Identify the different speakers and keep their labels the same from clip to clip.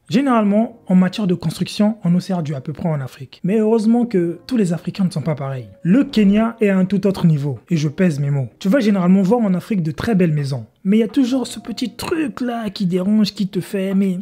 Speaker 1: Généralement, en matière de construction, on nous sert du à peu près en Afrique. Mais heureusement que tous les Africains ne sont pas pareils. Le Kenya est à un tout autre niveau, et je pèse mes mots. Tu vas généralement voir en Afrique de très belles maisons. Mais il y a toujours ce petit truc là qui dérange, qui te fait, mais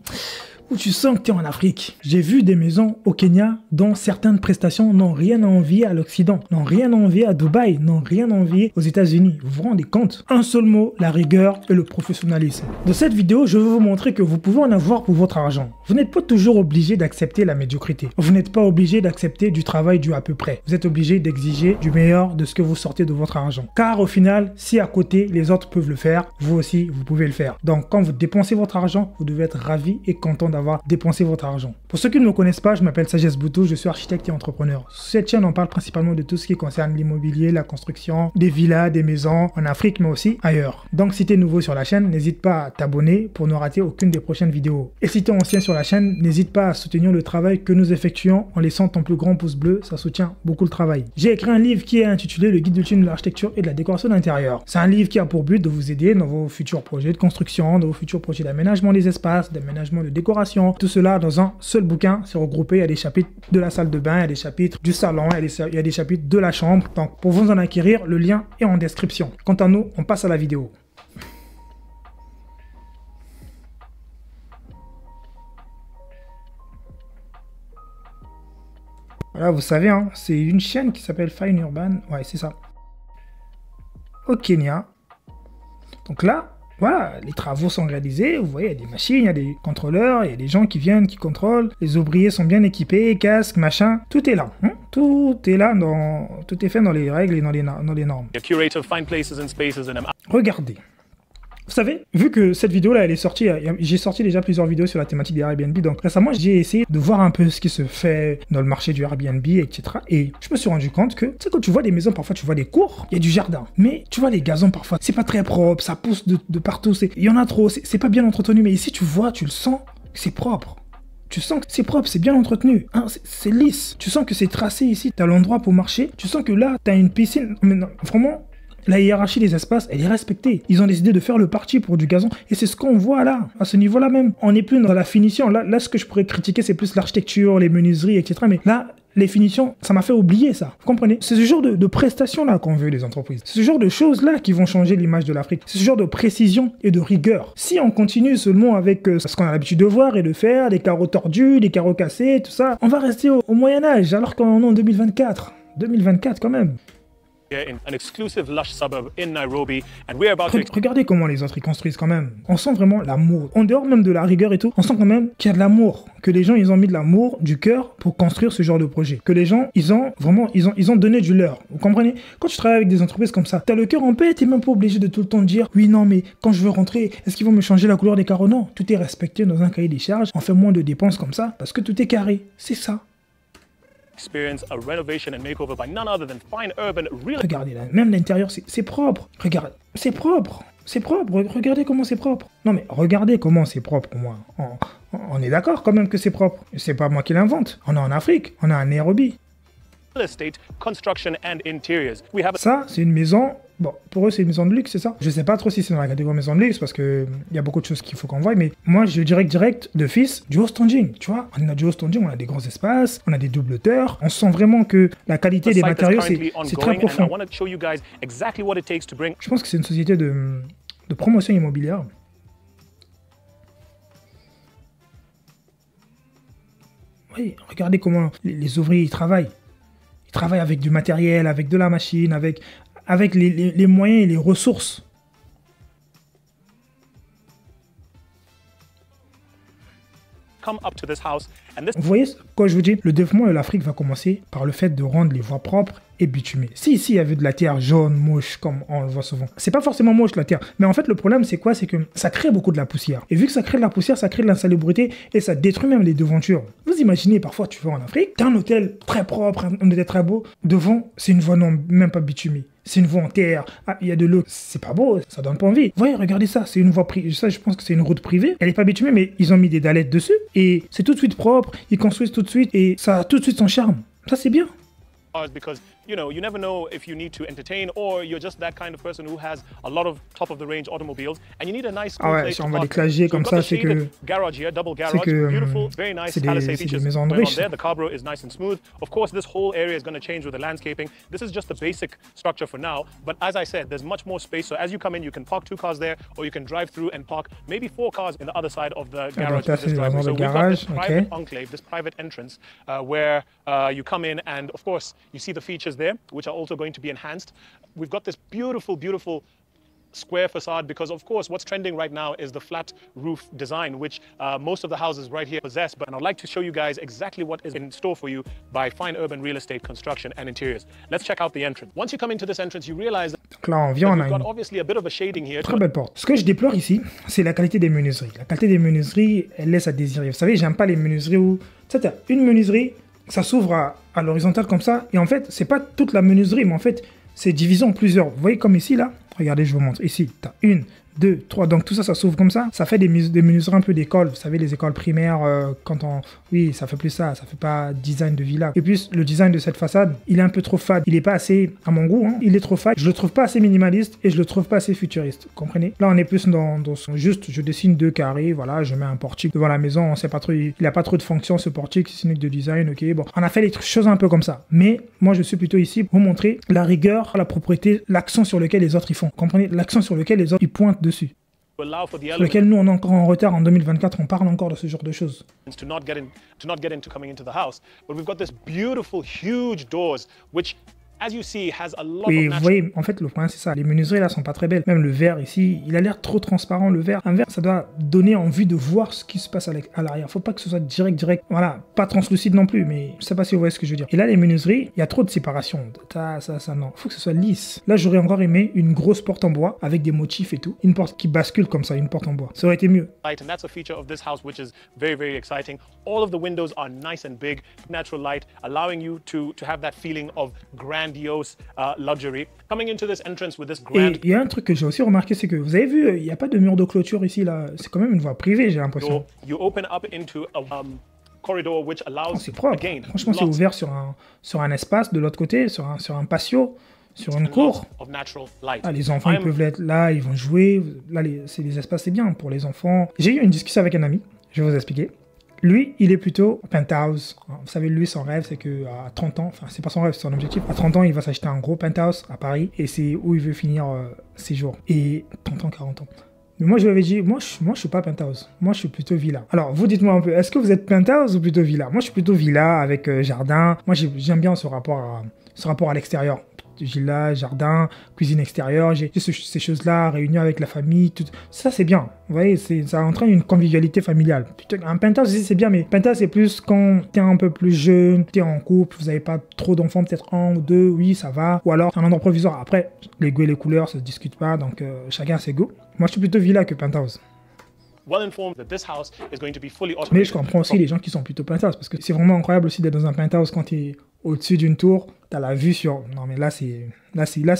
Speaker 1: où tu sens que tu es en Afrique. J'ai vu des maisons au Kenya dont certaines prestations n'ont rien à envier à l'Occident, n'ont rien à envier à Dubaï, n'ont rien à envier aux États-Unis. Vous vous rendez compte? Un seul mot, la rigueur et le professionnalisme. Dans cette vidéo, je vais vous montrer que vous pouvez en avoir pour votre argent. Vous n'êtes pas toujours obligé d'accepter la médiocrité. Vous n'êtes pas obligé d'accepter du travail du à peu près. Vous êtes obligé d'exiger du meilleur de ce que vous sortez de votre argent. Car au final, si à côté, les autres peuvent le faire, vous aussi, vous pouvez le faire. Donc quand vous dépensez votre argent, vous devez être ravi et content d'avoir dépensé votre argent. Pour ceux qui ne me connaissent pas, je m'appelle Sagesse Boutou, je suis architecte et entrepreneur. Sur cette chaîne, on parle principalement de tout ce qui concerne l'immobilier, la construction, des villas, des maisons, en Afrique, mais aussi ailleurs. Donc si tu es nouveau sur la chaîne, n'hésite pas à t'abonner pour ne rater aucune des prochaines vidéos. Et si tu es ancien sur la chaîne, n'hésite pas à soutenir le travail que nous effectuons en laissant ton plus grand pouce bleu, ça soutient beaucoup le travail. J'ai écrit un livre qui est intitulé Le guide ultime de l'architecture et de la décoration d'intérieur. C'est un livre qui a pour but de vous aider dans vos futurs projets de construction, dans vos futurs projets d'aménagement des espaces, d'aménagement de décoration, tout cela dans un seul bouquin. C'est regroupé, il y a des chapitres de la salle de bain, il y a des chapitres du salon, il y a des chapitres de la chambre. Donc pour vous en acquérir, le lien est en description. Quant à nous, on passe à la vidéo. Voilà, vous savez, hein, c'est une chaîne qui s'appelle Fine Urban. Ouais, c'est ça. Au Kenya. Donc là, voilà, les travaux sont réalisés, vous voyez, il y a des machines, il y a des contrôleurs, il y a des gens qui viennent, qui contrôlent, les ouvriers sont bien équipés, casques, machin, tout est là. Hein, tout est là, tout est fait dans les règles et dans les normes. Regardez. Vous savez, vu que cette vidéo-là, elle est sortie, j'ai sorti déjà plusieurs vidéos sur la thématique des Airbnb, donc récemment, j'ai essayé de voir un peu ce qui se fait dans le marché du Airbnb, etc. Et je me suis rendu compte que, tu sais, quand tu vois des maisons, parfois tu vois des cours, il y a du jardin, mais tu vois les gazons parfois, c'est pas très propre, ça pousse de partout, il y en a trop, c'est pas bien entretenu, mais ici, tu vois, tu le sens, c'est propre. Tu sens que c'est propre, c'est bien entretenu, hein, c'est lisse. Tu sens que c'est tracé ici, tu as l'endroit pour marcher, tu sens que là, tu as une piscine, mais non, vraiment... La hiérarchie des espaces, elle est respectée. Ils ont décidé de faire le parti pour du gazon. Et c'est ce qu'on voit là, à ce niveau-là même. On n'est plus dans la finition. Là, ce que je pourrais critiquer, c'est plus l'architecture, les menuiseries, etc. Mais là, les finitions, ça m'a fait oublier ça. Vous comprenez? C'est ce genre de prestations-là qu'on veut les entreprises. C'est ce genre de choses-là qui vont changer l'image de l'Afrique. C'est ce genre de précision et de rigueur. Si on continue seulement avec ce qu'on a l'habitude de voir et de faire, des carreaux tordus, des carreaux cassés, tout ça, on va rester au Moyen-Âge, alors qu'on est en 2024. 2024 quand même. Regardez comment les autres ils construisent quand même. On sent vraiment l'amour. En dehors même de la rigueur et tout, on sent quand même qu'il y a de l'amour. Que les gens ils ont mis de l'amour, du cœur pour construire ce genre de projet. Que les gens ils ont donné du leur. Vous comprenez? Quand tu travailles avec des entreprises comme ça, t'as le cœur en paix, t'es même pas obligé de tout le temps dire oui non mais quand je veux rentrer, est-ce qu'ils vont me changer la couleur des carreaux? Non, tout est respecté dans un cahier des charges. On fait moins de dépenses comme ça parce que tout est carré. C'est ça. Regardez là, même l'intérieur c'est propre. Regarde, c'est propre. C'est propre, regardez comment c'est propre. Non mais regardez comment c'est propre pour moi. On est d'accord quand même que c'est propre. C'est pas moi qui l'invente. On est en Afrique, on a un Nairobi. Ça, c'est une maison... Bon, pour eux, c'est une maison de luxe, c'est ça? Je sais pas trop si c'est dans la catégorie maison de luxe, parce que y a beaucoup de choses qu'il faut qu'on voie, mais moi, je dirais direct de fils, du haut standing, tu vois? On a du haut standing, on a des grands espaces, on a des doubles hauteurs, on sent vraiment que la qualité des matériaux, c'est très profond. Je pense que c'est une société de promotion immobilière. Oui, regardez comment les ouvriers, ils travaillent. Ils travaillent avec du matériel, avec de la machine, avec les moyens et les ressources. Vous voyez, quand je vous dis, le développement de l'Afrique va commencer par le fait de rendre les voies propres et bitumées. Si ici il y avait de la terre jaune, moche, comme on le voit souvent, c'est pas forcément moche la terre, mais en fait le problème c'est quoi? C'est que ça crée beaucoup de la poussière. Et vu que ça crée de la poussière, ça crée de l'insalubrité et ça détruit même les devantures. Vous imaginez, parfois tu vas en Afrique, t'as un hôtel très propre, un hôtel très beau, devant c'est une voie non, même pas bitumée. C'est une voie en terre, ah, il y a de l'eau, c'est pas beau, ça donne pas envie. Vous voyez, regardez ça, c'est une voie privée, ça je pense que c'est une route privée, elle est pas bitumée, mais ils ont mis des dallettes dessus, et c'est tout de suite propre, ils construisent tout de suite, et ça a tout de suite son charme. Ça c'est bien.
Speaker 2: you know, you never know if you need to entertain or you're just that kind of person who has a lot of top-of-the-range automobiles and you need a nice cool place
Speaker 1: si
Speaker 2: to
Speaker 1: on voit des
Speaker 2: park.
Speaker 1: clagiers comme ça, c'est que
Speaker 2: garage here, double garage, beautiful, very nice
Speaker 1: c'est
Speaker 2: Palisade
Speaker 1: des
Speaker 2: features
Speaker 1: maisons de
Speaker 2: going on
Speaker 1: riches.
Speaker 2: there. The carburetor is nice and smooth. Of course, this whole area is going to change with the landscaping. This is just the basic structure for now, but as I said, there's much more space. So as you come in, you can park 2 cars there, or you can drive through and park maybe 4 cars in the other side of the garage.
Speaker 1: This driveway. So
Speaker 2: we've got this private enclave, this private entrance, where you come in, and of course, you see the features there, which are also going to be enhanced. We've got this beautiful, beautiful square facade because of course what's trending right now is the flat roof design, which most of the houses right here possess. But I'd like to show you guys exactly what is in store for you by Fine Urban Real Estate Construction and Interiors. Let's check out the entrance. Once you come into this entrance, you realize that
Speaker 1: donc là on vient, on a une
Speaker 2: obviously a bit of a shading here.
Speaker 1: Très belle porte. Ce que je déplore ici, c'est la qualité des menuiseries. La qualité des menuiseries, elle laisse à désirer. Vous savez, j'aime pas les menuiseries où, tu sais, une menuiserie, ça s'ouvre à l'horizontale comme ça, et en fait, c'est pas toute la menuiserie, mais en fait, c'est divisé en plusieurs. Vous voyez comme ici, là. Regardez, je vous montre. Ici, tu as 1, 2, 3. Donc tout ça, ça s'ouvre comme ça. Ça fait des menuiseries un peu d'école. Vous savez, les écoles primaires, quand on... Oui, ça fait plus ça. Ça fait pas design de villa. Et puis, le design de cette façade, il est un peu trop fade. Il est pas assez, à mon goût, hein, il est trop fade. Je le trouve pas assez minimaliste et je le trouve pas assez futuriste. Vous comprenez? Là, on est plus dans juste, je dessine 2 carrés. Voilà, je mets un portique devant la maison. On sait pas trop, il a pas trop de fonction, ce portique. C'est unique de design. Ok, bon. On a fait les choses un peu comme ça. Mais moi, je suis plutôt ici pour vous montrer la rigueur, la propriété, l'accent sur lequel les autres ils font. Vous comprenez? L'accent sur lequel les autres ils pointent dessus. Sur lequel nous on est encore en retard en 2024, on parle encore de ce genre de choses.
Speaker 2: To not get into coming into the house, but we've got this beautiful huge doors which as you see has a lot
Speaker 1: Oui,
Speaker 2: of
Speaker 1: vous voyez, en fait le problème c'est ça, les menuiseries là sont pas très belles. Même le verre ici, il a l'air trop transparent le verre. Un verre ça doit donner envie de voir ce qui se passe à l'arrière. Faut pas que ce soit direct, voilà, pas translucide non plus, mais je sais pas si vous voyez ce que je veux dire. Et là les menuiseries, il y a trop de séparation. Ça non, faut que ce soit lisse. Là j'aurais encore aimé une grosse porte en bois avec des motifs et tout, une porte qui bascule comme ça, une porte en bois. Ça aurait été mieux.
Speaker 2: Light, and that's a feature of this house which is very, very exciting. All of the windows are nice and big, natural light, allowing you to have that feeling of grandiose luxury. Coming into this entrance with this grand...
Speaker 1: Et il y a un truc que j'ai aussi remarqué, c'est que vous avez vu, il n'y a pas de mur de clôture ici, là. C'est quand même une voie privée, j'ai l'impression.
Speaker 2: You open up into a corridor which allows...
Speaker 1: c'est propre.
Speaker 2: Again,
Speaker 1: franchement, c'est ouvert sur un espace de l'autre côté, sur un patio, sur une cour. Ah, les enfants, ils peuvent être là, ils vont jouer. Là, c'est des espaces, c'est bien pour les enfants. J'ai eu une discussion avec un ami, je vais vous expliquer. Lui, il est plutôt penthouse. Vous savez, lui, son rêve, c'est qu'à 30 ans, enfin, c'est pas son rêve, c'est son objectif. À 30 ans, il va s'acheter un gros penthouse à Paris et c'est où il veut finir ses jours. Et 30 ans, 40 ans. Mais moi, je lui avais dit, moi, je suis pas penthouse. Moi, je suis plutôt villa. Alors, vous dites-moi un peu, est-ce que vous êtes penthouse ou plutôt villa? Moi, je suis plutôt villa avec jardin. Moi, j'aime bien ce rapport à l'extérieur. Villa, jardin, cuisine extérieure, j'ai ces choses-là, réunion avec la famille, tout ça c'est bien. Vous voyez, ça entraîne une convivialité familiale. Un penthouse aussi c'est bien, mais penthouse c'est plus quand t'es un peu plus jeune, t'es en couple, vous avez pas trop d'enfants, peut-être 1 ou 2, oui ça va. Ou alors c'est un endroit provisoire. Après, les goûts et les couleurs, ça se discute pas, donc chacun a ses goûts. Moi je suis plutôt villa que penthouse. Mais je comprends aussi les gens qui sont plutôt penthouse, parce que c'est vraiment incroyable aussi d'être dans un penthouse quand t'es au-dessus d'une tour, t'as la vue sur... Non mais là c'est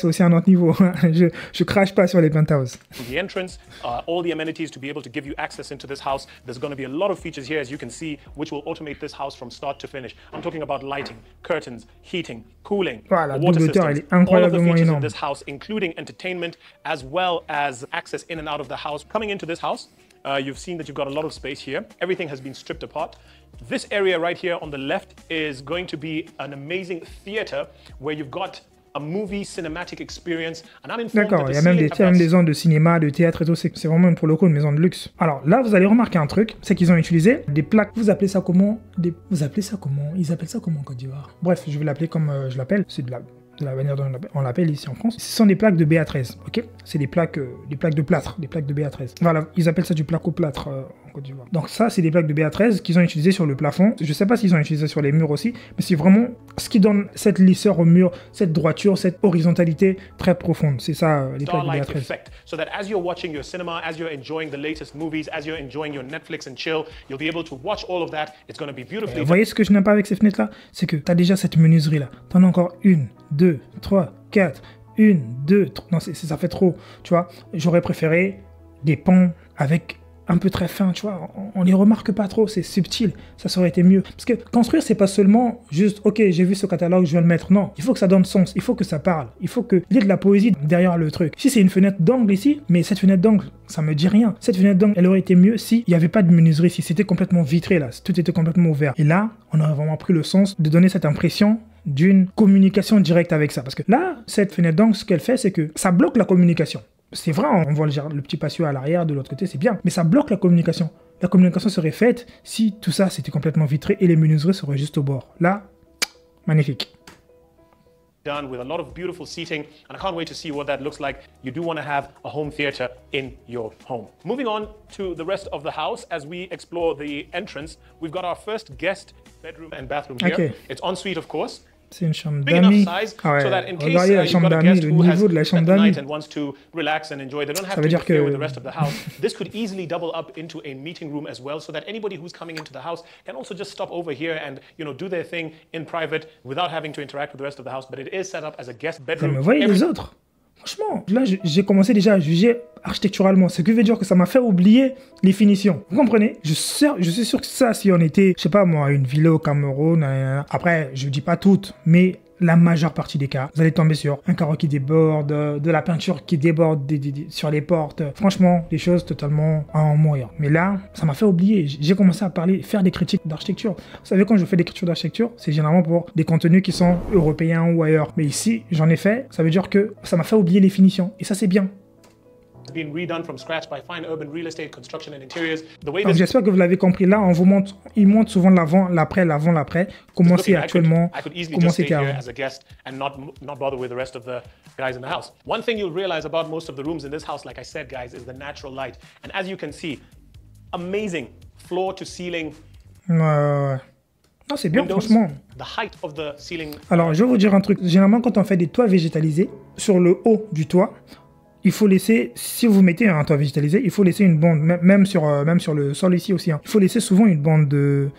Speaker 1: aussi un autre niveau. je crache pas sur les penthouses.
Speaker 2: The entrance, all the amenities to be able to give you access into this house. There's going to be a lot of features here, as you can see, which will automate this house from start to finish. I'm talking about lighting, curtains, heating, cooling,
Speaker 1: voilà,
Speaker 2: water
Speaker 1: systems, elle est incroyablement
Speaker 2: all of the features
Speaker 1: énorme.
Speaker 2: of this house, including entertainment, as well as access in and out of the house. Coming into this house, you've seen that you've got a lot of space here. Everything has been stripped apart. This area right here on the left is going to be an amazing theater where you've got a movie cinematic experience.
Speaker 1: D'accord, il y a même des zones de cinéma, de théâtre et tout. C'est vraiment pour le coup une maison de luxe. Alors là, vous allez remarquer un truc, c'est qu'ils ont utilisé des plaques. Vous appelez ça comment? Vous appelez ça comment? Ils appellent ça comment en Côte d'Ivoire? Bref, je vais l'appeler comme je l'appelle. C'est de la manière dont on l'appelle ici en France. Ce sont des plaques de BA13, ok? C'est des plaques de plâtre, des plaques de BA13. Voilà, ils appellent ça du placo-plâtre en Côte d'Ivoire. Donc ça, c'est des plaques de BA13 qu'ils ont utilisées sur le plafond. Je sais pas s'ils ont utilisé sur les murs aussi, mais c'est vraiment ce qui donne cette lisseur au mur, cette droiture, cette horizontalité très profonde. C'est ça, les plaques de BA13.
Speaker 2: Effect, so that as you're watching your cinema, as you're enjoying the latest movies, as you're enjoying your Netflix and chill, you'll be able to watch all of that. It's going to be beautifully...
Speaker 1: Vous voyez ce que je n'aime pas avec ces fenêtres-là? C'est que tu as déjà cette menuiserie-là. Tu en as encore 1, 2, 3, 4, 1, 2, 3. Non, ça fait trop, tu vois. J'aurais préféré des pans avec un peu très fins, tu vois. On les remarque pas trop, c'est subtil. Ça aurait été mieux. Parce que construire, c'est pas seulement juste, ok, j'ai vu ce catalogue, je vais le mettre. Non, il faut que ça donne sens, il faut que ça parle, il faut qu'il y ait de la poésie derrière le truc. Si c'est une fenêtre d'angle ici, mais cette fenêtre d'angle, ça me dit rien. Cette fenêtre d'angle, elle aurait été mieux s'il n'y avait pas de menuiserie, si c'était complètement vitré là, si tout était complètement ouvert. Et là, on aurait vraiment pris le sens de donner cette impression d'une communication directe avec ça. Parce que là, cette fenêtre d'angle, ce qu'elle fait, c'est que ça bloque la communication. C'est vrai, on voit le petit patio à l'arrière, de l'autre côté, c'est bien. Mais ça bloque la communication. La communication serait faite si tout ça, c'était complètement vitré et les menuiseries seraient juste au bord. Là, magnifique.
Speaker 2: Done with a lot of beautiful seating, and I can't wait to see what that looks like. You do want to have a home theater in your home. Moving on to the rest of the house, as we explore the entrance, we've got our first guest bedroom and bathroom here.
Speaker 1: Okay.
Speaker 2: It's en suite, of course.
Speaker 1: C'est une chambre
Speaker 2: Big enough
Speaker 1: d'amis.
Speaker 2: size
Speaker 1: Ah ouais.
Speaker 2: so that in case
Speaker 1: Regardez la
Speaker 2: you've
Speaker 1: chambre
Speaker 2: got a
Speaker 1: d'amis,
Speaker 2: guest
Speaker 1: le
Speaker 2: who has
Speaker 1: niveau de la
Speaker 2: spent
Speaker 1: chambre
Speaker 2: the
Speaker 1: d'amis.
Speaker 2: night and wants to relax and enjoy, they don't have
Speaker 1: Ça
Speaker 2: to
Speaker 1: veut dire
Speaker 2: interfere
Speaker 1: que-
Speaker 2: with the rest of the house. This could easily double up into a meeting room as well, so that anybody who's coming into the house can also just stop over here and do their thing in private without having to interact with the rest of the house. But it is set up as a guest
Speaker 1: Ça
Speaker 2: bedroom.
Speaker 1: me voyait les autres. Franchement, là, j'ai commencé déjà à juger architecturalement. Ce qui veut dire que ça m'a fait oublier les finitions. Vous comprenez? Je suis sûr que ça, si on était, je sais pas moi, une villa au Cameroun, après, je dis pas toutes, mais la majeure partie des cas, vous allez tomber sur un carreau qui déborde, de la peinture qui déborde sur les portes. Franchement, des choses totalement à en mourir. Mais là, ça m'a fait oublier. J'ai commencé à faire des critiques d'architecture. Vous savez, quand je fais des critiques d'architecture, c'est généralement pour des contenus qui sont européens ou ailleurs. Mais ici, j'en ai fait. Ça veut dire que ça m'a fait oublier les finitions. Et ça, c'est bien.
Speaker 2: Been redone from scratch by fine urban real estate construction and interiors. The way
Speaker 1: Donc
Speaker 2: this
Speaker 1: j'espère que vous l'avez compris. Là, il montre souvent l'avant, l'après. Comment c'est
Speaker 2: looking,
Speaker 1: actuellement,
Speaker 2: I could easily
Speaker 1: comment
Speaker 2: just stay
Speaker 1: c'était
Speaker 2: here
Speaker 1: avant.
Speaker 2: as a guest and not bother with the rest of the guys in the house. One thing you'll realize about most of the rooms in this house, like I said, guys, is the natural light. And as you can see, amazing floor to ceiling
Speaker 1: Ouais. Non, c'est bien,
Speaker 2: windows.
Speaker 1: franchement.
Speaker 2: The height of the ceiling.
Speaker 1: Alors, je vais vous dire un truc. Généralement, quand on fait des toits végétalisés, sur le haut du toit, il faut laisser, si vous mettez un toit végétalisé, il faut laisser une bande, même sur le sol ici aussi, hein. Il faut laisser souvent une bande de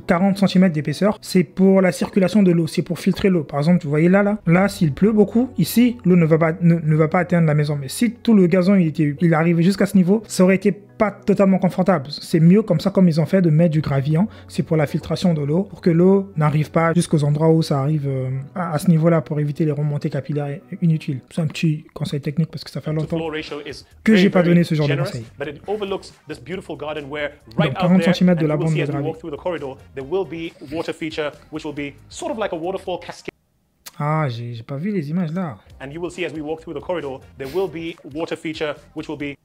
Speaker 1: 40 cm d'épaisseur. C'est pour la circulation de l'eau, c'est pour filtrer l'eau. Par exemple, vous voyez là, s'il pleut beaucoup, ici, l'eau ne va pas atteindre la maison. Mais si tout le gazon, il arrivait jusqu'à ce niveau, ça aurait été pas totalement confortable. C'est mieux comme ça, comme ils ont fait, de mettre du gravillon. C'est pour la filtration de l'eau, pour que l'eau n'arrive pas jusqu'aux endroits où ça arrive à ce niveau-là, pour éviter les remontées capillaires inutiles. C'est un petit conseil technique parce que ça fait longtemps que j'ai pas donné ce genre de conseil. Donc 40 cm de la bande de gravier.
Speaker 2: There will be water feature, which will be sort of like a waterfall cascade.
Speaker 1: Ah, j'ai pas vu les images là.
Speaker 2: And you will see as we walk through the corridor, there will be water feature, which will be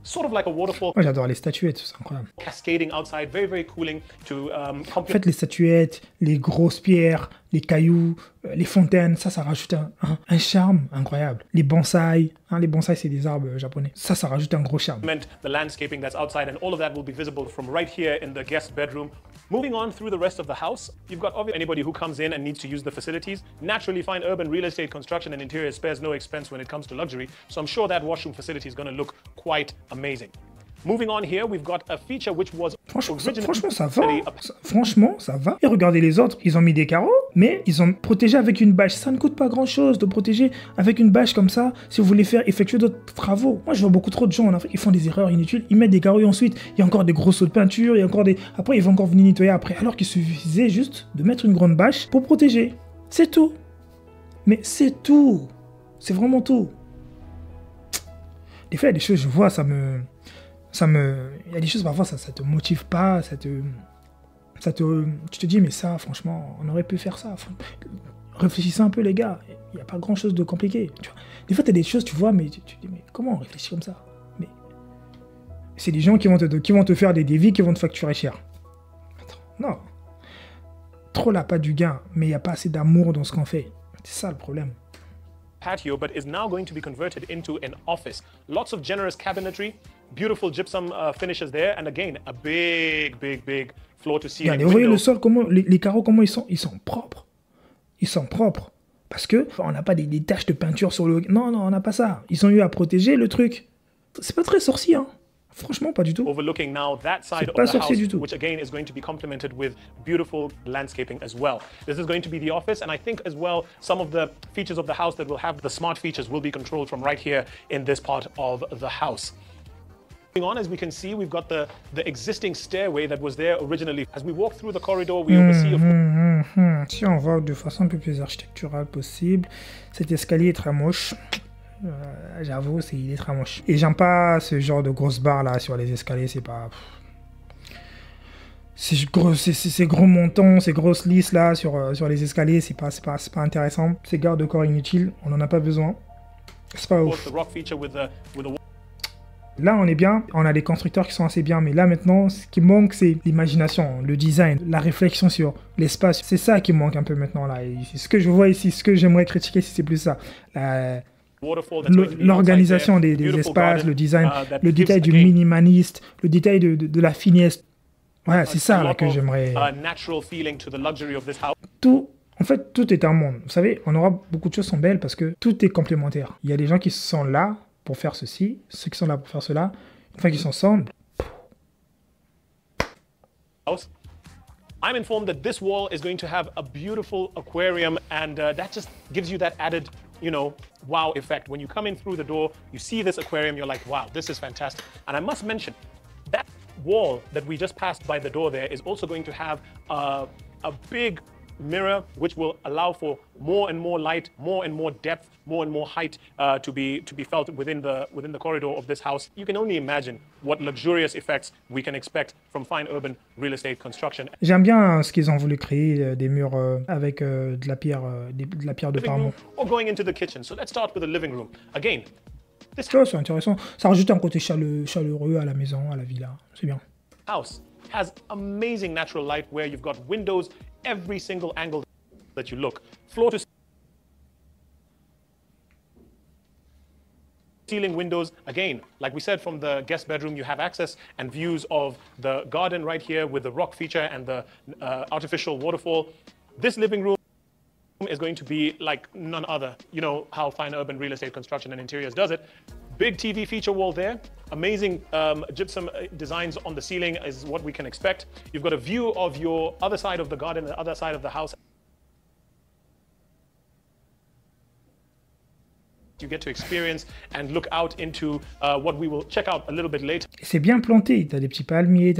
Speaker 2: sort of like a waterfall.
Speaker 1: Moi, j'adore les statuettes, c'est incroyable.
Speaker 2: Cascading outside, very, very cooling to
Speaker 1: En fait, les statuettes, les grosses pierres, les cailloux, les fontaines, ça rajoute un charme incroyable. Les bonsaïs, les bonsaïs, c'est des arbres japonais. Ça rajoute un gros charme.
Speaker 2: The landscaping that's outside, and all of that will be visible from right here in the guest bedroom. Moving on through the rest of the house, you've got obviously anybody who comes in and needs to use the facilities. Naturally, fine urban real estate construction and interior spares no expense when it comes to luxury, so I'm sure that washroom facility is going to look quite amazing. Moving on here, we've got a feature which was
Speaker 1: Franchement, ça va. Franchement, ça va. Et regardez les autres, ils ont mis des carreaux, mais ils ont protégé avec une bâche. Ça ne coûte pas grand-chose de protéger avec une bâche comme ça si vous voulez faire effectuer d'autres travaux. Moi, je vois beaucoup trop de gens en Afrique, ils font des erreurs inutiles. Ils mettent des carreaux et ensuite, il y a encore des gros sauts de peinture, il y a encore des... Après, ils vont encore venir nettoyer après. Alors qu'il suffisait juste de mettre une grande bâche pour protéger. C'est tout. Mais c'est tout. C'est vraiment tout. Des fois, il y a des choses, je vois, il y a des choses parfois, ça te motive pas, tu te dis, mais ça, franchement, on aurait pu faire ça. Réfléchissez un peu, les gars. Il n'y a pas grand chose de compliqué. Tu vois. Des fois, tu as des choses, tu vois, mais tu te dis, mais comment on réfléchit comme ça? Mais c'est des gens qui vont te faire des devis, qui vont te facturer cher. Attends, non. Trop la pas du gain, mais il n'y a pas assez d'amour dans ce qu'on fait. C'est ça le problème.
Speaker 2: Patio, but is now going to be converted into an office. Lots of generous cabinetry, beautiful gypsum finishes there, and again, a big floor to ceiling.
Speaker 1: Regardez, vous voyez le sol, comment les carreaux, comment ils sont propres. Ils sont propres. Parce que on n'a pas des taches de peinture sur le... Non, on n'a pas ça. Ils ont eu à protéger le truc. C'est pas très sorcier, hein. Franchement, pas du tout.
Speaker 2: Overlooking now that side of the house, which again is going to be complemented with beautiful landscaping as well. This is going to be the office, and I think as well some of the features of the house that will have the smart features will be controlled from right here in this part of the house. On, as we can see, we've got the existing stairway that was there originally. As we walk through the corridor, we oversee, of course.
Speaker 1: Si on va de façon un peu plus architecturale possible, cet escalier est très moche. J'avoue, il est très moche. Et j'aime pas ce genre de grosses barres là sur les escaliers, c'est pas... Ces gros montants, ces grosses lisses là sur les escaliers, c'est pas intéressant. Ces garde-corps inutiles, on en a pas besoin. C'est pas ouf. Là, on est bien, on a des constructeurs qui sont assez bien, mais là maintenant, ce qui manque, c'est l'imagination, le design, la réflexion sur l'espace. C'est ça qui manque un peu maintenant là. Et ce que je vois ici, ce que j'aimerais critiquer, c'est plus ça. L'organisation des espaces, le design, le détail du minimaliste, le détail de la finesse. Ouais, c'est ça là que j'aimerais. Tout, en fait, tout est un monde. Vous savez, on aura beaucoup de choses qui sont belles parce que tout est complémentaire. Il y a des gens qui sont là pour faire ceci, ceux qui sont là pour faire cela, enfin qui sont ensemble.
Speaker 2: I'm informed that this wall is going to have a beautiful aquarium, and that just gives you that added, wow effect. When you come in through the door, you see this aquarium, you're like, wow, this is fantastic. And I must mention, that wall that we just passed by the door there is also going to have a big mirror which will allow for more and more light, more and more depth, more and more height to be felt within the corridor of this house. You can only imagine what luxurious effects we can expect from fine urban real estate construction.
Speaker 1: J'aime bien ce qu'ils ont voulu créer, des murs avec de la pierre de Parmont.
Speaker 2: Or going into the kitchen. So let's start with the living room. Again,
Speaker 1: c'est intéressant. Ça rajoute un côté chaleureux à la maison, à la villa. C'est bien.
Speaker 2: House has amazing natural light where you've got windows every single angle that you look. Floor to ceiling windows. Again, like we said, from the guest bedroom, you have access and views of the garden right here with the rock feature and the artificial waterfall. This living room is going to be like none other. You know how fine urban real estate construction and interiors does it. Big TV feature wall there. Amazing gypsum designs on the ceiling is what we can expect. You've got a view of your other side of the garden, the other side of the house. You get to experience and look out into what we will check out a little bit later.
Speaker 1: C'est bien planté, t'as des petits palmiers,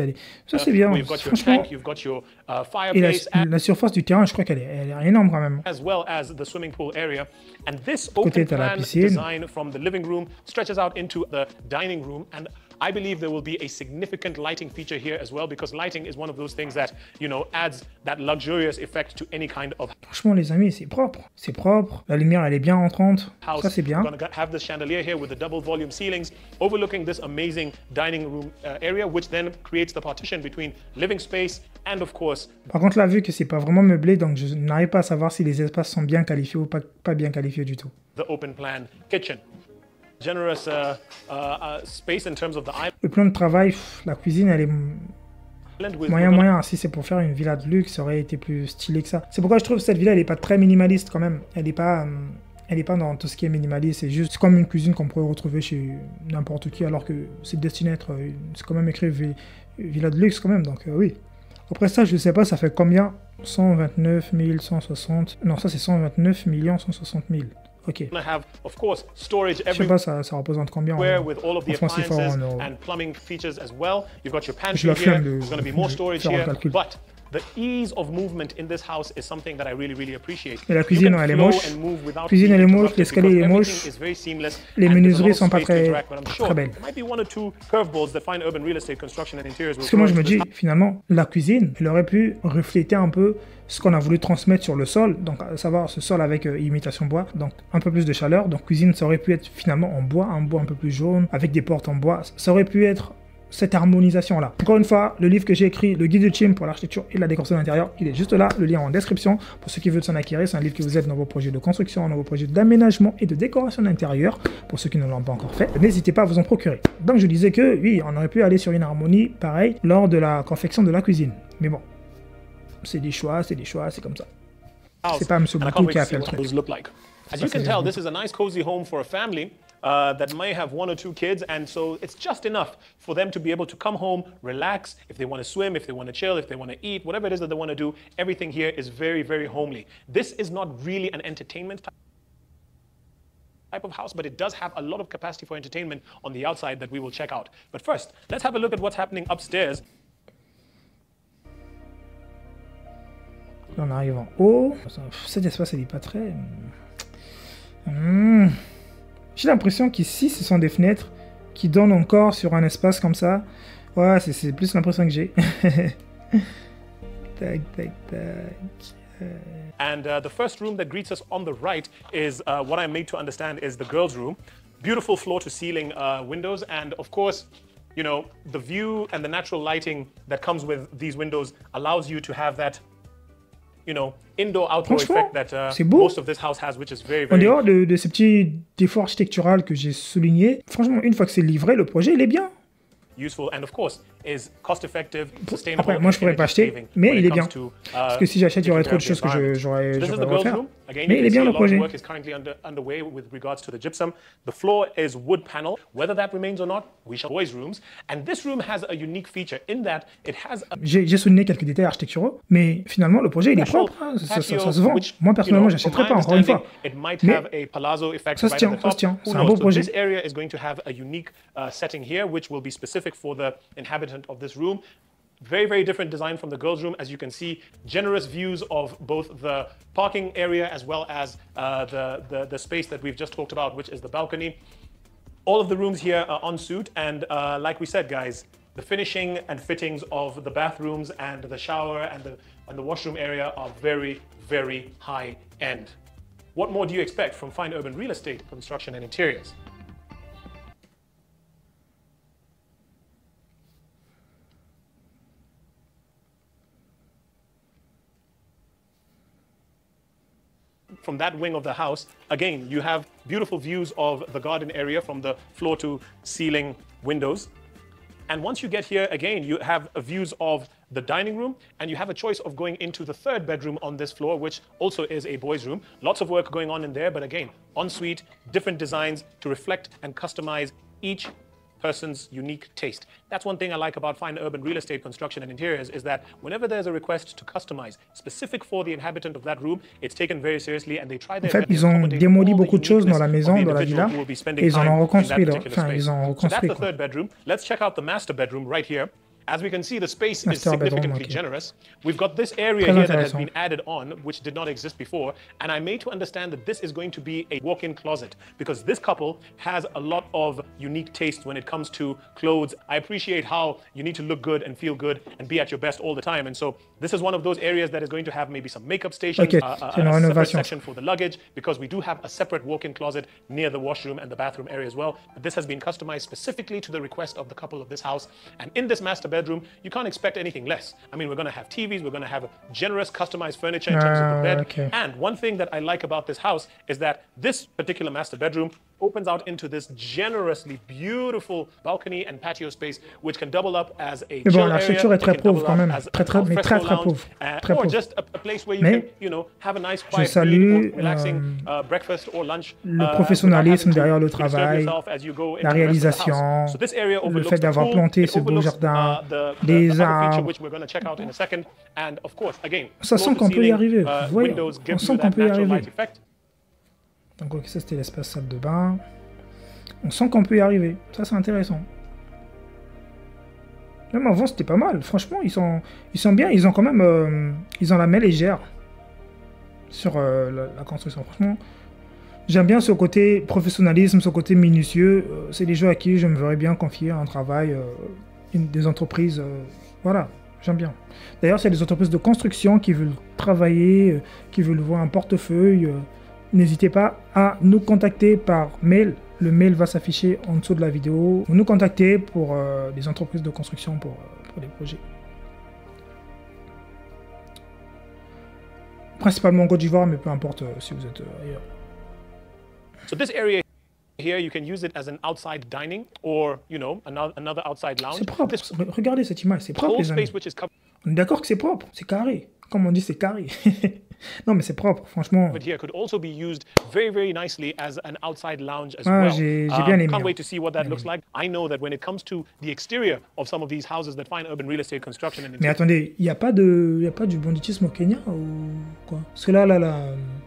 Speaker 1: ça c'est bien.
Speaker 2: You've got your tank, you've got your fireplace.
Speaker 1: Et la surface du terrain, je crois qu'elle est énorme quand même.
Speaker 2: As well as the swimming pool area. And this open plan design from the living room stretches out into the dining room. And I believe there will be a significant lighting feature here as well, because lighting is one of those things that, adds that luxurious effect to any kind of.
Speaker 1: Franchement, les amis, c'est propre. C'est propre. La lumière, elle est bien entrante. Ça, c'est bien.
Speaker 2: We're going to have this chandelier here with the double volume ceilings overlooking this amazing dining room area, which then creates the partition between living space and, of course.
Speaker 1: Par contre, là, vu que c'est pas vraiment meublé, donc je n'arrive pas à savoir si les espaces sont bien qualifiés ou pas bien qualifiés du tout.
Speaker 2: The open plan kitchen. Generous space in terms of the island.
Speaker 1: Le plan de travail, la cuisine, elle est moyen. Si c'est pour faire une villa de luxe, ça aurait été plus stylé que ça. C'est pourquoi je trouve que cette villa, elle est pas très minimaliste quand même. Elle est pas dans tout ce qui est minimaliste. C'est comme une cuisine qu'on pourrait retrouver chez n'importe qui, alors que c'est destiné à être, c'est quand même écrit villa de luxe quand même. Donc oui. Après ça, je sais pas, ça fait combien? 129 160. Non, ça c'est 129 160 000. Ok. Je sais pas, ça représente combien en francs CFA ou en euros. Je la flemme de faire un calcul.
Speaker 2: The ease of movement in this house is something that I really appreciate.
Speaker 1: Et la cuisine, elle est moche. La cuisine, elle est moche, l'escalier est moche. Les menuiseries sont pas très belles. Parce que moi, je me dis, finalement, la cuisine, elle aurait pu refléter un peu ce qu'on a voulu transmettre sur le sol, donc à savoir ce sol avec imitation bois, donc un peu plus de chaleur. Donc cuisine, ça aurait pu être finalement en bois, un bois un peu plus jaune, avec des portes en bois. Ça aurait pu être cette harmonisation-là. Encore une fois, le livre que j'ai écrit, le guide de Chim pour l'architecture et la décoration d'intérieur, il est juste là, le lien en description. Pour ceux qui veulent s'en acquérir, c'est un livre qui vous aide dans vos projets de construction, dans vos projets d'aménagement et de décoration d'intérieur. Pour ceux qui ne l'ont pas encore fait, n'hésitez pas à vous en procurer. Donc je disais que oui, on aurait pu aller sur une harmonie pareil lors de la confection de la cuisine. Mais bon, c'est des choix, c'est comme ça. C'est pas M. Boutou qui a fait le truc.
Speaker 2: As you can tell, this is a nice cozy home for a family that may have 1 or 2 kids, and so it's just enough for them to be able to come home, relax, if they want to swim, if they want to chill, if they want to eat, whatever it is that they want to do, everything here is very homely. This is not really an entertainment type of house, but it does have a lot of capacity for entertainment on the outside that we will check out. But first, let's have a look at what's happening upstairs.
Speaker 1: Là, on arrive en haut. Cet espace, il est pas très... J'ai l'impression qu'ici, ce sont des fenêtres qui donnent encore sur un espace comme ça. Ouais, c'est plus l'impression que j'ai. Tac, tac, tac.
Speaker 2: And the first room that greets us on the right is what I'm made to understand is the girls' room. Beautiful floor-to-ceiling windows, and of course, you know, the view and the natural lighting that comes with these windows allows you to have that, you know, indoor-outdoor effect that most of this house has, which is very, very...
Speaker 1: En dehors de ces petits défauts architecturaux que j'ai soulignés, franchement, une fois que c'est livré, le projet, il est bien.
Speaker 2: Useful and of course is cost effective, sustainable.
Speaker 1: Après, moi je pourrais pas acheter, mais il est bien. Parce que si j'achète, il y aurait trop de choses que j'aurais refaire. Mais il est bien le projet.
Speaker 2: Work is currently underway with regards to the gypsum. The floor is wood panel. Whether that remains or not, we shall boys' rooms. And this room has a unique feature in that it has a...
Speaker 1: J'ai souligné quelques détails architecturaux, mais finalement le projet il est propre, hein. Ça se vend. Moi personnellement, j'achèterais pas encore une fois. Mais ça se tient, c'est un beau projet.
Speaker 2: This area is going to have a unique setting here, which will be specific for the inhabitant of this room. Very, very different design from the girls' room. As you can see, generous views of both the parking area as well as the space that we've just talked about, which is the balcony. All of the rooms here are en suite, and like we said, guys, the finishing and fittings of the bathrooms and the shower and the washroom area are very, very high end. What more do you expect from fine urban real estate, construction and interiors? From that wing of the house, again, you have beautiful views of the garden area from the floor to ceiling windows. And once you get here, again, you have views of the dining room, and you have a choice of going into the third bedroom on this floor, which also is a boys' room. Lots of work going on in there, but again, ensuite, different designs to reflect and customize each person's unique taste. That's one thing I like about fine urban real estate construction and interiors is that whenever there's a request to customize specific for the inhabitant of that room, it's taken very seriously and they try their
Speaker 1: best. En fait, ils ont démoli beaucoup de choses dans la maison, dans la villa, et ils en ont reconstruit. Enfin, ils ont reconstruit.
Speaker 2: So that's the third bedroom. Let's check out the master bedroom right here. As we can see, the space is significantly generous. We've got this area here that has been added on, which did not exist before. And I'm made to understand that this is going to be a walk-in closet because this couple has a lot of unique taste when it comes to clothes. I appreciate how you need to look good and feel good and be at your best all the time. And so this is one of those areas that is going to have maybe some makeup stations, a separate section for the luggage, because we do have a separate walk-in closet near the washroom and the bathroom area as well. But this has been customized specifically to the request of the couple of this house. And in this master bedroom, you can't expect anything less. I mean, we're going to have TVs, we're going to have generous customized furniture in terms of the bed.
Speaker 1: Okay.
Speaker 2: And one thing that I like about this house is that this particular master bedroom opens out into this generously beautiful balcony and patio space, which can double up as a chill area.
Speaker 1: L'architecture est très pauvre quand même, très pauvre,
Speaker 2: or just a place where you can, you know, have a nice quiet, relaxing breakfast or lunch.
Speaker 1: Le professionnalisme derrière le travail, la réalisation, le fait d'avoir planté ce beau jardin, des arbres. Ça sent qu'on peut y arriver. Vous voyez, on sent qu'on peut y arriver. Donc ok, ça c'était l'espace salle de bain. On sent qu'on peut y arriver. Ça c'est intéressant. Même avant c'était pas mal. Franchement ils sont bien. Ils ont quand même ils ont la main légère sur la construction. Franchement j'aime bien ce côté professionnalisme, ce côté minutieux. C'est des gens à qui je me verrais bien confier un travail, des entreprises. Voilà, j'aime bien. D'ailleurs c'est des entreprises de construction qui veulent travailler, qui veulent voir un portefeuille. N'hésitez pas à nous contacter par mail. Le mail va s'afficher en dessous de la vidéo. Vous nous contactez pour des entreprises de construction pour des projets. Principalement en Côte d'Ivoire, mais peu importe si vous êtes ailleurs.
Speaker 2: So this area here, you can use it as an outside dining or, you know, another outside lounge.
Speaker 1: C'est propre. Regardez cette image, c'est propre, les amis. On est d'accord que c'est propre, c'est carré. Comme on dit, c'est carré. Non, mais c'est propre, franchement.
Speaker 2: But here could also be used very, very nicely as an outside lounge as
Speaker 1: well. J'ai bien aimé.
Speaker 2: Can't wait to see what that looks like. I know that when it comes to the exterior of some of these houses that find urban real estate construction.
Speaker 1: Mais attendez, il y a pas du banditisme au Kenya ou quoi? Parce que là,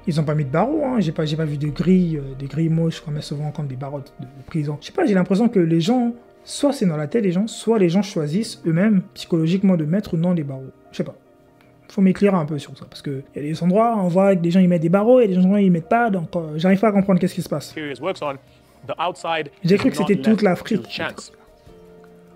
Speaker 1: Ils ont pas mis de barreaux, hein. J'ai pas vu de grilles, des grilles moches qu'on met souvent comme des barreaux de prison. Je sais pas, j'ai l'impression que les gens, soit c'est dans la tête des gens, soit les gens choisissent eux-mêmes psychologiquement de mettre ou non des barreaux. Je sais pas. Faut m'éclairer un peu sur ça, parce que il y a des endroits, on voit que des gens ils mettent des barreaux, et des endroits ils mettent pas, donc j'arrive pas à comprendre qu'est-ce qui se passe. J'ai cru que c'était toute l'Afrique.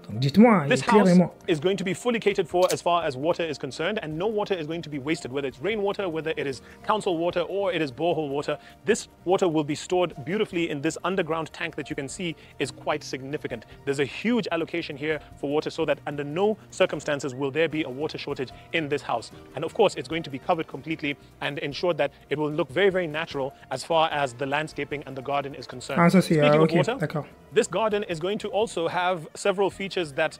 Speaker 1: Donc dites-moi,
Speaker 2: This
Speaker 1: éclairez-moi.
Speaker 2: house is going to be fully catered for as far as water is concerned, and no water is going to be wasted, whether it's rainwater, whether it is council water, or it is borehole water. This water will be stored beautifully in this underground tank that you can see is quite significant. There's a huge allocation here for water, so that under no circumstances will there be a water shortage in this house. And of course, it's going to be covered completely and ensure that it will look very, very natural as far as the landscaping and the garden is concerned.
Speaker 1: Ah, ça c'est
Speaker 2: Speaking of
Speaker 1: ok,
Speaker 2: water,
Speaker 1: d'accord.
Speaker 2: this garden is going to also have several features that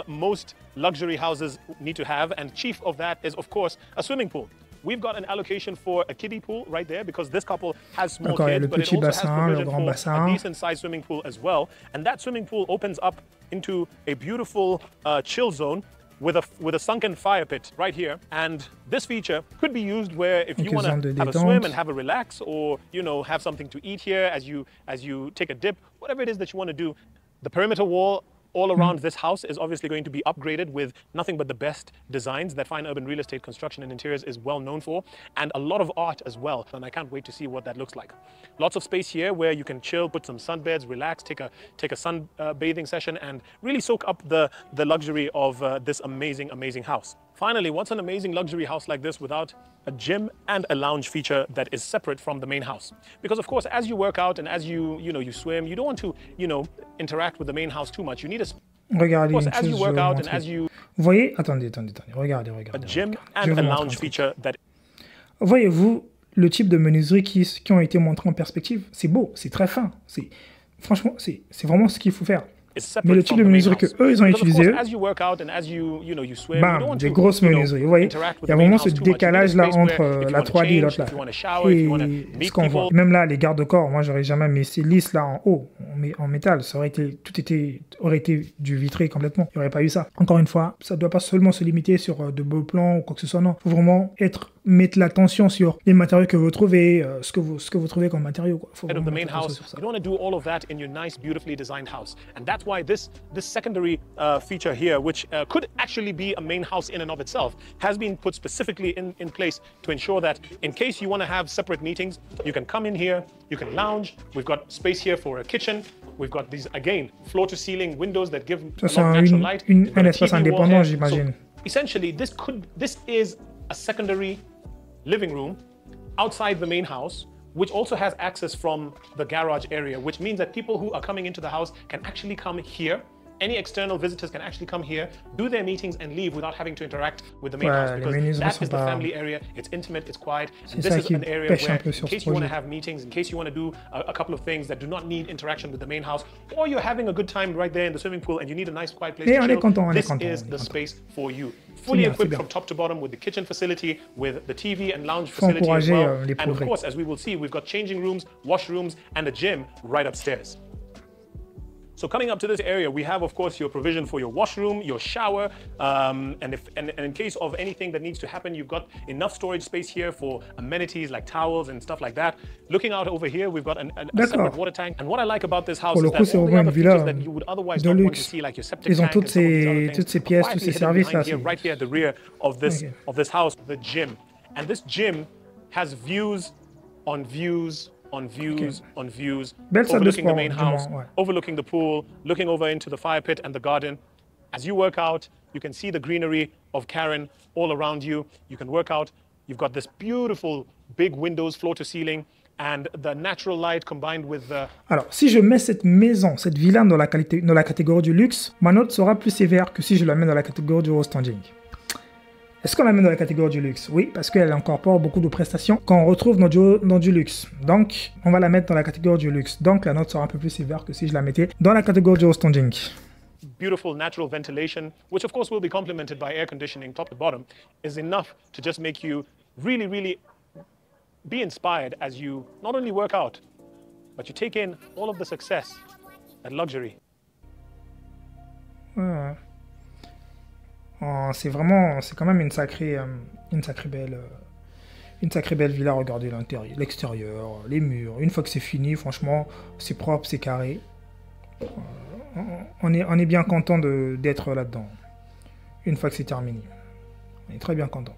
Speaker 2: most luxury houses need to have, and chief of that is, of course, a swimming pool. We've got an allocation for a kiddie pool right there because this couple has small
Speaker 1: D'accord, il y a
Speaker 2: kids,
Speaker 1: le
Speaker 2: but it
Speaker 1: petit
Speaker 2: also has
Speaker 1: bassin, le
Speaker 2: provision
Speaker 1: grand
Speaker 2: for
Speaker 1: bassin.
Speaker 2: a decent-sized swimming pool as well. And that swimming pool opens up into a beautiful chill zone with a sunken fire pit right here. And this feature could be used where if you
Speaker 1: Donc,
Speaker 2: want
Speaker 1: zone de
Speaker 2: to have a
Speaker 1: détente.
Speaker 2: swim and have a relax, or have something to eat here as you take a dip, whatever it is that you want to do. The perimeter wall all around this house is obviously going to be upgraded with nothing but the best designs that Fine Urban Real Estate Construction and Interiors is well known for, and a lot of art as well. And I can't wait to see what that looks like. Lots of space here where you can chill, put some sunbeds, relax, take a sun bathing session, and really soak up the luxury of this amazing, amazing house. Finally, what's an amazing luxury house like this without a gym and a lounge feature that is separate from the main house? Because of course, as you work out and as you swim, you don't want to, interact with the main house too much. You need
Speaker 1: Regardez
Speaker 2: of course,
Speaker 1: une
Speaker 2: as
Speaker 1: chose,
Speaker 2: you
Speaker 1: je
Speaker 2: work
Speaker 1: vais vous
Speaker 2: out and
Speaker 1: montrer.
Speaker 2: as you
Speaker 1: Vous voyez, attendez, regardez.
Speaker 2: a gym
Speaker 1: Je vais
Speaker 2: and
Speaker 1: vous
Speaker 2: a
Speaker 1: montrer un
Speaker 2: lounge
Speaker 1: truc.
Speaker 2: feature that
Speaker 1: Voyez-vous le type de menuiserie qui ont été montrés en perspective? C'est beau, c'est très fin. Franchement, c'est vraiment ce qu'il faut faire.
Speaker 2: is separate
Speaker 1: Mais le type
Speaker 2: from
Speaker 1: de
Speaker 2: the main
Speaker 1: menuiserie
Speaker 2: house.
Speaker 1: que eux ils ont
Speaker 2: Because of
Speaker 1: utilisé,
Speaker 2: course, as you work out and as you swim, you don't
Speaker 1: bam,
Speaker 2: want
Speaker 1: des
Speaker 2: to,
Speaker 1: grosses menuiseries. Vous voyez,
Speaker 2: interact with
Speaker 1: il y a
Speaker 2: the main
Speaker 1: vraiment
Speaker 2: house
Speaker 1: ce
Speaker 2: too much. You need a
Speaker 1: décalage là
Speaker 2: space where
Speaker 1: entre
Speaker 2: if you
Speaker 1: la
Speaker 2: want to
Speaker 1: 3D et
Speaker 2: change,
Speaker 1: l'autre là.
Speaker 2: if you want to shower, if you want to
Speaker 1: Et
Speaker 2: meet
Speaker 1: ce qu'on voit.
Speaker 2: people.
Speaker 1: Même là, les garde-corps, moi j'aurais jamais mis ces lisses là en haut, en métal. Ça aurait été, aurait été du vitré complètement. Il n'y aurait pas eu ça. Encore une fois, ça ne doit pas seulement se limiter sur de beaux plans ou quoi que ce soit. Non, il faut vraiment mettre l'attention sur les matériaux que vous trouvez, ce que vous trouvez comme matériaux. Quoi. Faut
Speaker 2: Head of the
Speaker 1: vraiment
Speaker 2: main
Speaker 1: mettre l'attention
Speaker 2: house.
Speaker 1: sur ça.
Speaker 2: You don't want to do all of that in your nice, beautifully designed house, and that's why this secondary feature here, which could actually be a main house in and of itself, has been put specifically in place to ensure that in case you want to have separate meetings, you can come in here, you can lounge. We've got space here for a kitchen. We've got these again floor-to-ceiling windows that give a
Speaker 1: Ça,
Speaker 2: lot of
Speaker 1: c'est
Speaker 2: natural light. We've got
Speaker 1: un
Speaker 2: a
Speaker 1: espace
Speaker 2: TV wall
Speaker 1: indépendant,
Speaker 2: here.
Speaker 1: j'imagine.
Speaker 2: So essentially, this is a secondary living room outside the main house, which also has access from the garage area, which means that people who are coming into the house can actually come here. Any external visitors can actually come here, do their meetings and leave without having to interact with the main house,
Speaker 1: les
Speaker 2: because
Speaker 1: menuiseries
Speaker 2: that
Speaker 1: sont
Speaker 2: is the
Speaker 1: pas-
Speaker 2: family area. It's intimate, it's quiet, and
Speaker 1: C'est
Speaker 2: this
Speaker 1: ça
Speaker 2: is
Speaker 1: qui
Speaker 2: an area
Speaker 1: pêche un
Speaker 2: where,
Speaker 1: peu
Speaker 2: in
Speaker 1: sur
Speaker 2: case
Speaker 1: ce
Speaker 2: you want to
Speaker 1: projet.
Speaker 2: have meetings, in case you want to do a couple of things that do not need interaction with the main house, or you're having a good time right there in the swimming pool and you need a nice quiet place
Speaker 1: Et
Speaker 2: to
Speaker 1: on est
Speaker 2: chill,
Speaker 1: content, on est
Speaker 2: this
Speaker 1: content,
Speaker 2: is
Speaker 1: on est
Speaker 2: the
Speaker 1: content.
Speaker 2: space for you. Fully
Speaker 1: bien, c'est
Speaker 2: equipped
Speaker 1: bien.
Speaker 2: from top to bottom with the kitchen facility, with the TV and lounge
Speaker 1: Faut
Speaker 2: facility as
Speaker 1: encourager,
Speaker 2: well.
Speaker 1: les
Speaker 2: And of
Speaker 1: progrès.
Speaker 2: course, as we will see, we've got changing rooms, washrooms, and a gym right upstairs. So coming up to this area, we have, of course, your provision for your washroom, your shower, and in case of anything that needs to happen, you've got enough storage space here for amenities like towels and stuff like that. Looking out over here, we've got a separate water tank. And what I like about this house
Speaker 1: Pour le
Speaker 2: is
Speaker 1: coup,
Speaker 2: that
Speaker 1: c'est
Speaker 2: all the
Speaker 1: vraiment
Speaker 2: other
Speaker 1: une villa
Speaker 2: features that you would otherwise
Speaker 1: de
Speaker 2: not want to
Speaker 1: luxe.
Speaker 2: see, like your septic
Speaker 1: Ils ont
Speaker 2: tank
Speaker 1: toutes
Speaker 2: and some of these other
Speaker 1: ces
Speaker 2: things,
Speaker 1: pièces,
Speaker 2: are
Speaker 1: tous ces
Speaker 2: quietly
Speaker 1: services
Speaker 2: hidden
Speaker 1: là.
Speaker 2: behind here, right here at the rear of this house, the gym. And this gym has views on views on views on views,
Speaker 1: Belle salle de
Speaker 2: overlooking the
Speaker 1: sport,
Speaker 2: main
Speaker 1: du moins,
Speaker 2: house,
Speaker 1: ouais.
Speaker 2: overlooking the pool, looking over into the fire pit and the garden. As you work out, you can see the greenery of Karen all around you. You can work out. You've got this beautiful big windows, floor to ceiling, and the natural light combined with the
Speaker 1: Alors, si je mets cette maison, cette villa dans la catégorie du luxe, ma note sera plus sévère que si je la mets dans la catégorie du haut standing. Est-ce qu'on la met dans la catégorie du luxe? Oui, parce qu'elle incorpore beaucoup de prestations qu'on retrouve dans du luxe. Donc, on va la mettre dans la catégorie du luxe. Donc, la note sera un peu plus sévère que si je la mettais dans la catégorie du haut standing.
Speaker 2: beautiful natural ventilation, which of course will be complemented by air conditioning top to bottom, is enough to just make you really, really be inspired as you not only work out, but you take in all of the success and luxury.
Speaker 1: Ouais. Oh, c'est quand même une sacrée belle Une sacrée belle villa, regardez l'intérieur, l'extérieur, les murs. Une fois que c'est fini, franchement, c'est propre, c'est carré. On est bien content d'être là-dedans. Une fois que c'est terminé. On est très bien content.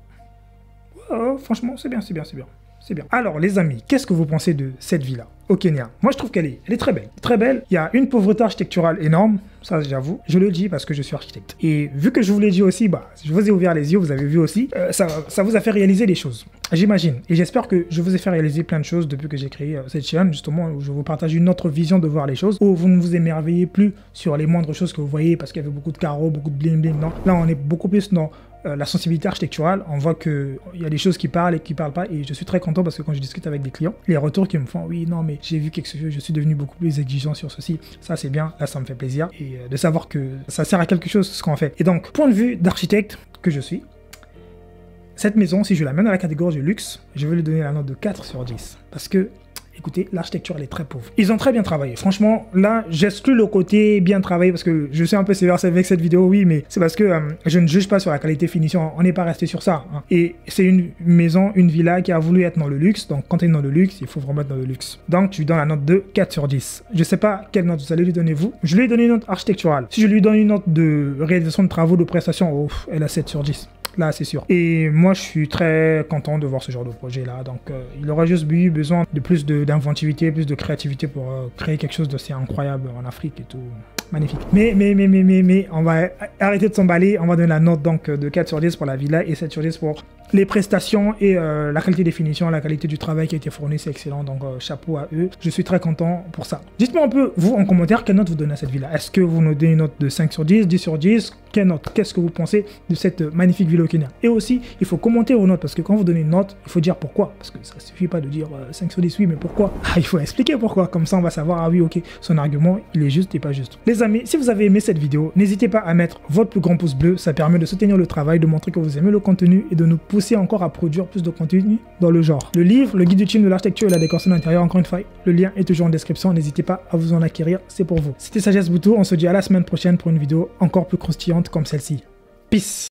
Speaker 1: Franchement, c'est bien, c'est bien, c'est bien. C'est bien. Alors les amis, qu'est-ce que vous pensez de cette villa au Kenya? Moi je trouve qu'elle est très belle. Très belle. Il y a une pauvreté architecturale énorme, ça j'avoue. Je le dis parce que je suis architecte. Et vu que je vous l'ai dit aussi, je vous ai ouvert les yeux, vous avez vu aussi, ça vous a fait réaliser des choses. J'imagine. Et j'espère que je vous ai fait réaliser plein de choses depuis que j'ai créé cette chaîne, justement, où je vous partage une autre vision de voir les choses, où vous ne vous émerveillez plus sur les moindres choses que vous voyez parce qu'il y avait beaucoup de carreaux, beaucoup de bling bling. Non, là on est beaucoup plus dans la sensibilité architecturale. On voit qu'il y a des choses qui parlent et qui parlent pas, et je suis très content parce que quand je discute avec des clients, les retours qui me font, oui, non, mais j'ai vu quelque chose, je suis devenu beaucoup plus exigeant sur ceci, ça c'est bien, là ça me fait plaisir, et de savoir que ça sert à quelque chose ce qu'on fait. Et donc, point de vue d'architecte que je suis, cette maison, si je la mets dans la catégorie du luxe, je vais lui donner la note de 4 sur 10, parce que écoutez, l'architecture, elle est très pauvre. Ils ont très bien travaillé. Franchement, là, j'exclus le côté bien travaillé parce que je suis un peu sévère avec cette vidéo, oui, mais c'est parce que je ne juge pas sur la qualité finition. On n'est pas resté sur ça. Hein. Et c'est une maison, une villa qui a voulu être dans le luxe. Donc, quand tu es dans le luxe, il faut vraiment être dans le luxe. Donc, tu lui donnes la note de 4 sur 10. Je ne sais pas quelle note vous allez lui donner, vous. Je lui ai donné une note architecturale. Si je lui donne une note de réalisation de travaux, de prestations, elle a 7 sur 10. Là, c'est sûr. Et moi, je suis très content de voir ce genre de projet-là. Donc, il aurait juste eu besoin de plus d'inventivité, plus de créativité pour créer quelque chose d'assez incroyable en Afrique et tout. Magnifique. Mais, on va arrêter de s'emballer. On va donner la note donc de 4 sur 10 pour la villa et 7 sur 10 pour les prestations et la qualité des finitions, la qualité du travail qui a été fourni, c'est excellent. Donc, chapeau à eux. Je suis très content pour ça. Dites-moi un peu, vous, en commentaire, quelle note vous donnez à cette villa? Est-ce que vous nous donnez une note de 5 sur 10, 10 sur 10? Quelle note? Qu'est-ce que vous pensez de cette magnifique villa au Kenya? Et aussi, il faut commenter vos notes parce que quand vous donnez une note, il faut dire pourquoi. Parce que ça ne suffit pas de dire 5 sur 10, oui, mais pourquoi? Il faut expliquer pourquoi. Comme ça, on va savoir, ah oui, ok, son argument, il est juste et pas juste. Les amis, si vous avez aimé cette vidéo, n'hésitez pas à mettre votre plus grand pouce bleu. Ça permet de soutenir le travail, de montrer que vous aimez le contenu et de nous pousser encore à produire plus de contenu dans le genre. Le livre, le guide ultime de l'architecture et la décoration d'intérieur, encore une fois, le lien est toujours en description. N'hésitez pas à vous en acquérir, c'est pour vous. C'était Sagesse Boutou. On se dit à la semaine prochaine pour une vidéo encore plus croustillante comme celle-ci. Peace.